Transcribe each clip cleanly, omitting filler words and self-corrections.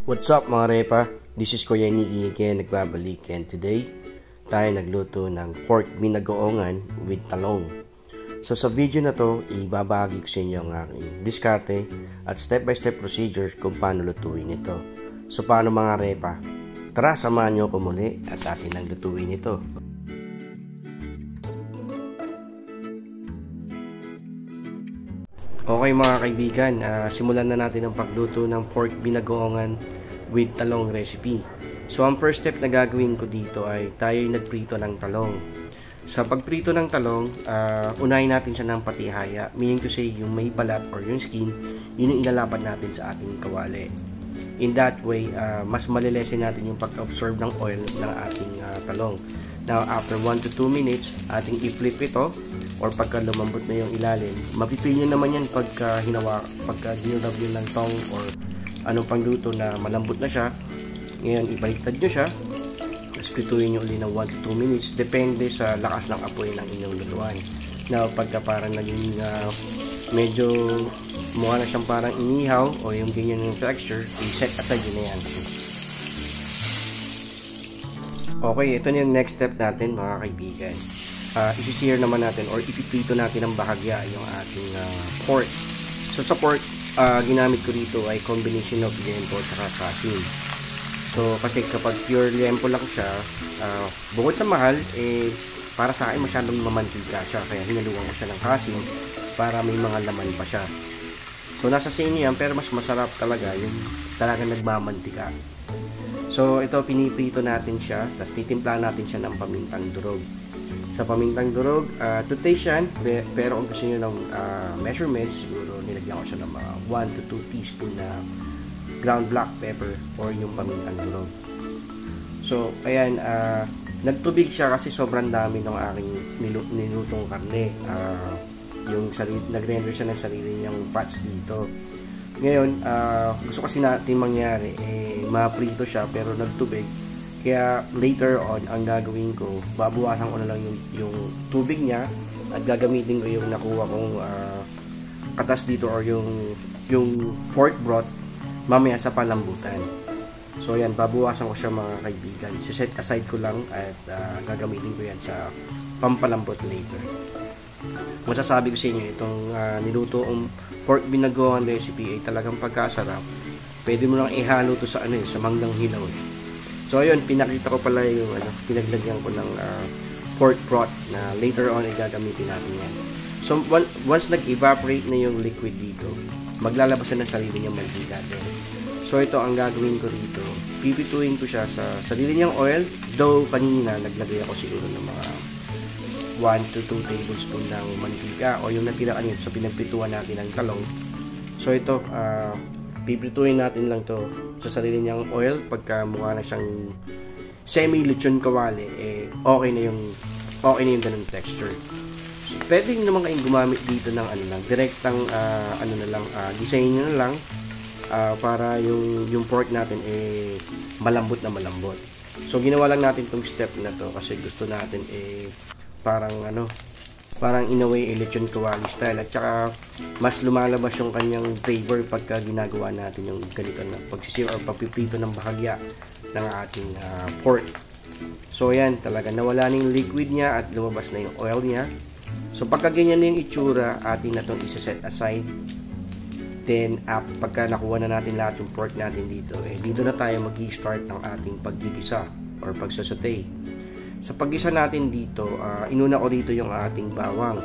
What's up mga repa? This is Kuya Niki again, nagbabalik, and today tayo nagluto ng pork binagoongan with talong. So sa video na to, ibabahagi ko sa inyo ang aking diskarte at step-by-step procedures kung paano lutuin ito. So paano mga repa? Tara, samahan nyo ko muli at atin ang lutuin ito. Okay mga kaibigan, simulan na natin ang pagluto ng pork binagoongan with talong recipe. So ang first step na gagawin ko dito ay tayo'y nagprito ng talong. Sa pagprito ng talong, unahin natin siya ng patihaya, meaning to say yung may balat or yung skin, yun yung ilalapad natin sa ating kawali. In that way, mas malilesen natin yung pag-absorb ng oil ng ating talong. Now after 1 to 2 minutes, ating i-flip ito, or pagka lumambot na yung ilalim, mapipil nyo naman yan pagka ginulab nyo ng tong or anong pangluto na malambot na siya. Ngayon, ibaliktad nyo siya, tapos prituin nyo ulit ng 1 to 2 minutes, depende sa lakas ng apoy ng inyong lutuan. Now, pagka parang naging medyo mukha na siyang parang inihaw o yung ganyan yung texture, i-set aside yun na yan. Okay, ito na yung next step natin mga kaibigan. Isi-sear naman natin or ipiprito natin ng bahagya yung ating pork. So sa pork, ginamit ko dito ay combination of liempo at asin. So kasi kapag pure liempo lang siya, bukod sa mahal, para sa akin masyadong mamantika siya, kaya hinaluan ko siya ng asin para may mga laman pa siya. So nasa sa inyo yan, pero mas masarap talaga yung talagang nagmamantika. So ito, piniprito natin siya, tapos titimpla natin siya ng pamintang durog. Sa pamintang durog, to taste yan, pero kung gusto nyo ng measurements, siguro nilagyan ko siya ng mga 1 to 2 teaspoon na ground black pepper or yung pamintang durog. So, ayan, nagtubig siya kasi sobrang dami ng aking nilutong karne. Nag-render siya ng sarili niyang fats dito. Ngayon, gusto kasi natin mangyari, maprito siya pero nagtubig. Kaya later on, ang gagawin ko, babawasan ko na lang yung tubig niya at gagamitin ko yung nakuha kong katas dito or yung pork broth mamaya sa palambutan. So yan, babawasan ko siya mga kaibigan. Set aside ko lang at gagamitin ko yan sa pampalambot later. Masasabi ko sa inyo, itong nilutoong pork binagoongan recipe ay talagang pagkasarap. Pwede mo lang ihalo to sa sa manggang hilaw. So ayun, pinakita ko pala yung pinaglagyan ko ng pork broth na later on ay gagamitin natin yan. So once nag-evaporate na yung liquid dito, maglalabas siya ng sarili niyang mantika din. So ito ang gagawin ko dito, pipituin ko siya sa sarili niyang oil, though kanina naglagay ako siguro ng mga 1 to 2 tablespoon ng mantika o yung natira kanina sa pinagpituan natin ng talong. So ito, pipituin natin lang to sa sarili niyang oil. Pagka mukha na siyang semi-lechon kawali, okay na yung ganung texture. So, pwede naman kayong gumamit dito ng direktang design nyo na lang para yung pork natin malambot na malambot. So ginawa lang natin tong step na to kasi gusto natin parang in a way lechon kawali style, at saka mas lumalabas yung kanyang flavor pagka ginagawa natin yung ganito na pagsisiw or pagpiprito ng bahagya ng ating pork. So yan, talaga nawala na yung liquid niya at lumabas na yung oil niya. So pagka ganyan na yung itsura, atin na itong isa-set aside. Then pagka nakuha na natin lahat yung pork natin dito, dito na tayo mag-i-start ng ating paggigisa or pagsasaute. Sa paggisa natin dito, inuna ko dito yung ating bawang.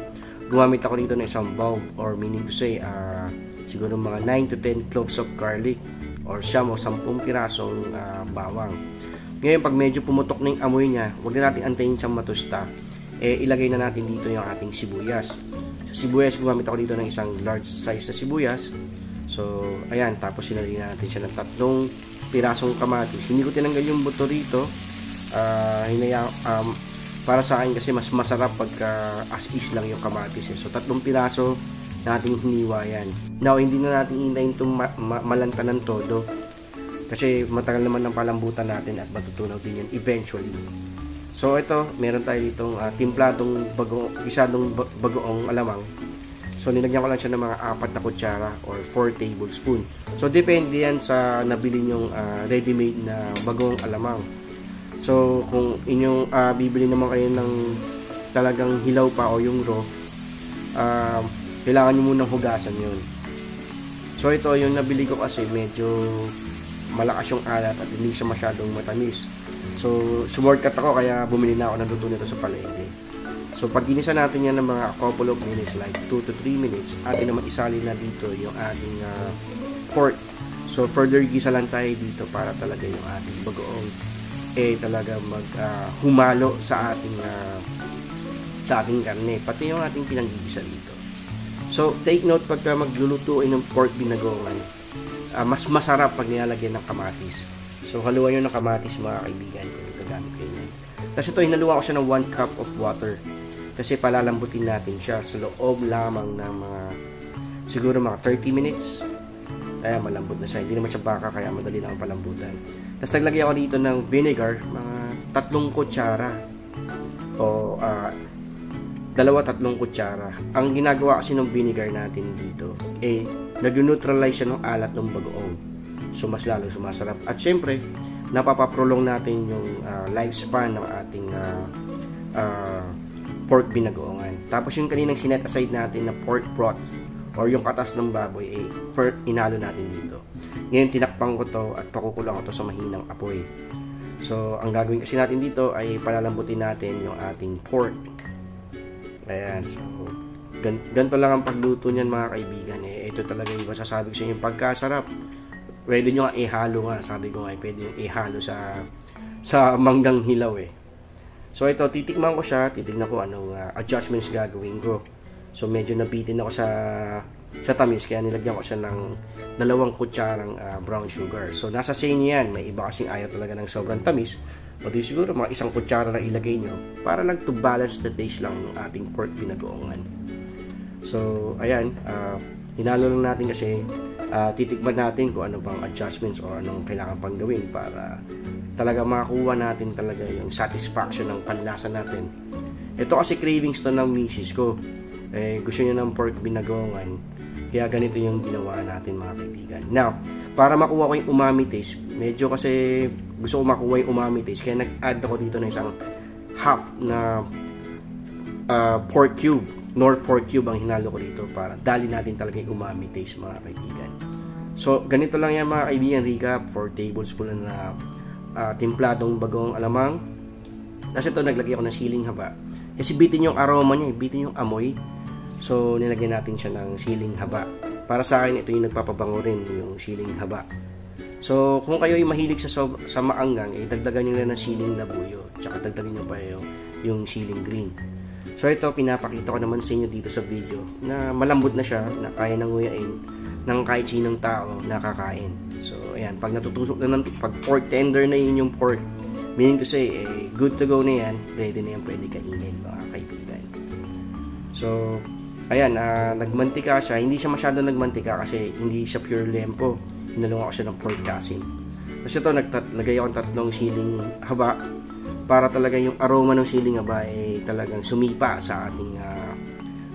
Gumamit ako dito ng isang bulb, or meaning to say, siguro mga 9 to 10 cloves of garlic or 10 o 10 pirasong bawang. Ngayon, pag medyo pumutok na yung amoy niya, huwag na natin antayin siyang matusta. Ilagay na natin dito yung ating sibuyas. Sa sibuyas, gumamit ako dito ng isang large size na sibuyas. So, ayan, tapos sinalina natin siya ng 3 pirasong kamatis. Hindi ko tinanggal yung buto rito. Para sa akin kasi mas masarap pagka as is lang yung kamatis. So 3 piraso nating hiniwa yan. Now hindi na natin hintayin itong malanta ng todo kasi matagal naman ng palambutan natin at matutunaw din yan eventually. So ito, meron tayo ditong timpladong gisadong bagoong alamang. So, nilagyan ko lang siya ng mga 4 na kutsara or 4 tablespoon. So, depende yan sa nabili nyong ready-made na bagong alamang. So, kung inyong bibili naman kayo ng talagang hilaw pa o yung raw, kailangan nyo munang hugasan yun. So, ito yung nabili ko kasi medyo malakas yung alat at hindi siya masyadong matamis. So, sumortcut ako kaya bumili na ako ng luto nito sa palengke. So, pag ginisa natin yan ng mga couple of minutes, like 2 to 3 minutes, atin naman isalin na dito yung ating pork. So, further gisa lang tayo dito para talaga yung ating bagoong talaga humalo sa ating karne, pati yung ating pinanggigisa dito. So, take note pagka maglulutuin ng pork binagoongan, mas masarap pag nilalagyan ng kamatis. So, haluan nyo ng kamatis mga kaibigan kung gagamit kayo yan. Tapos ito, hinaluan ko siya ng 1 cup of water. Kasi palalambutin natin siya sa loob lamang ng siguro mga 30 minutes. Kaya malambot na siya. Hindi naman siya baka, kaya madali lang ang palambutan. Tapos naglagay ako dito ng vinegar, mga 3 kutsara. O 2-3 kutsara. Ang ginagawa kasi ng vinegar natin dito, nag-neutralize siya ng alat ng bagoong. So, mas lalo sumasarap. At syempre, napapaprolong natin yung lifespan ng ating pork binagoongan. Tapos yung kaninang sinet aside natin na pork broth or yung katas ng baboy, inalo natin dito. Ngayon, tinakpang ko to at pakukulang ko to sa mahinang apoy. So, ang gagawin kasi natin dito ay palalambutin natin yung ating pork. Ayan. So, ganito lang ang pagluto niyan mga kaibigan. Ito talaga yung masasabi ko sa inyo yung pagkasarap. Pwede nyo nga ihalo nga. Sabi ko nga, pwede nyo ihalo sa manggang hilaw So, ito, titikman ko siya. Titignan ko anong adjustments gagawin ko. So, medyo nabitin ako sa tamis. Kaya nilagyan ko siya ng 2 kutsarang brown sugar. So, nasa sa inyo yan. May iba kasing ayaw talaga ng sobrang tamis. O di siguro mga 1 kutsara na ilagay nyo. Para lang to balance the taste lang ng ating pork binagoongan. So, ayan. Hinalo lang natin kasi titikman natin kung ano bang adjustments o anong kailangan pang gawin para talaga makakuha natin talaga yung satisfaction ng panlasa natin. Ito kasi cravings to ng misis ko. Gusto niya ng pork binagoongan. Kaya ganito yung ginawa natin mga kaibigan. Now, para makuha ko yung umami taste, medyo kasi gusto ko makuha yung umami taste, kaya nag-add ako dito ng isang half na pork cube. Nor pork cube ang hinalo ko dito para dali natin talaga yung umami taste mga kaibigan. So, ganito lang yan mga kaibigan. Recap, 4 tablespoon na timpladong bagong alamang. Kasi ito, naglagay ako ng siling haba. Kasi bitin yung aroma niya, bitin yung amoy. So, nilagyan natin siya ng siling haba. Para sa akin, ito yung nagpapabango rin, yung siling haba. So, kung kayo ay mahilig sa maanggang, dagdagan nyo na ng siling labuyo. Tsaka dagdagan nyo pa yung siling green. So, ito, pinapakita ko naman sa inyo dito sa video na malambot na siya, na kaya nang nguyain ng kahit sinong tao nakakain. So, ayan, pag natutusok na pag pork tender na yun yung pork, meaning to say, good to go na yan, ready na yan, pwede kainin mga kaibigan. So, ayan, nagmantika siya. Hindi siya masyado nagmantika kasi hindi siya pure lempo. Hinalungan ko siya ng pork casing. Kasi ito, naglagay ako ng 3 siling haba para talaga yung aroma ng siling haba ay talagang sumipa sa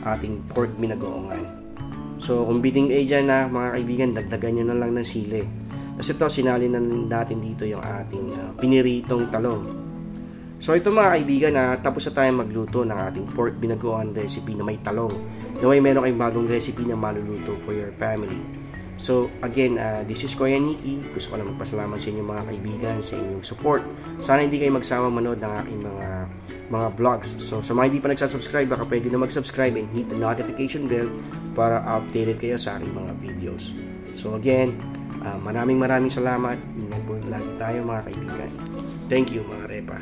ating pork binagoongan. So, kung biting dyan na mga kaibigan, dagdagan nyo na lang ng sili. Kasi ito, sinali na natin dito yung ating piniritong talong. So, ito mga kaibigan, tapos na tayo magluto ng ating pork binagoongan recipe na may talong. Naway meron kayong bagong recipe na maluluto for your family. So, again, this is Kuya Nicky. Gusto ko lang magpasalamat sa inyo mga kaibigan, sa inyong support. Sana hindi kayo magsama manood ng aking mga vlogs. So, sa mga hindi pa nagsasubscribe, baka pwede na mag-subscribe and hit the notification bell para updated kayo sa aking mga videos. So, again, maraming salamat. Ingat po lagi tayo mga kaibigan. Thank you mga repa.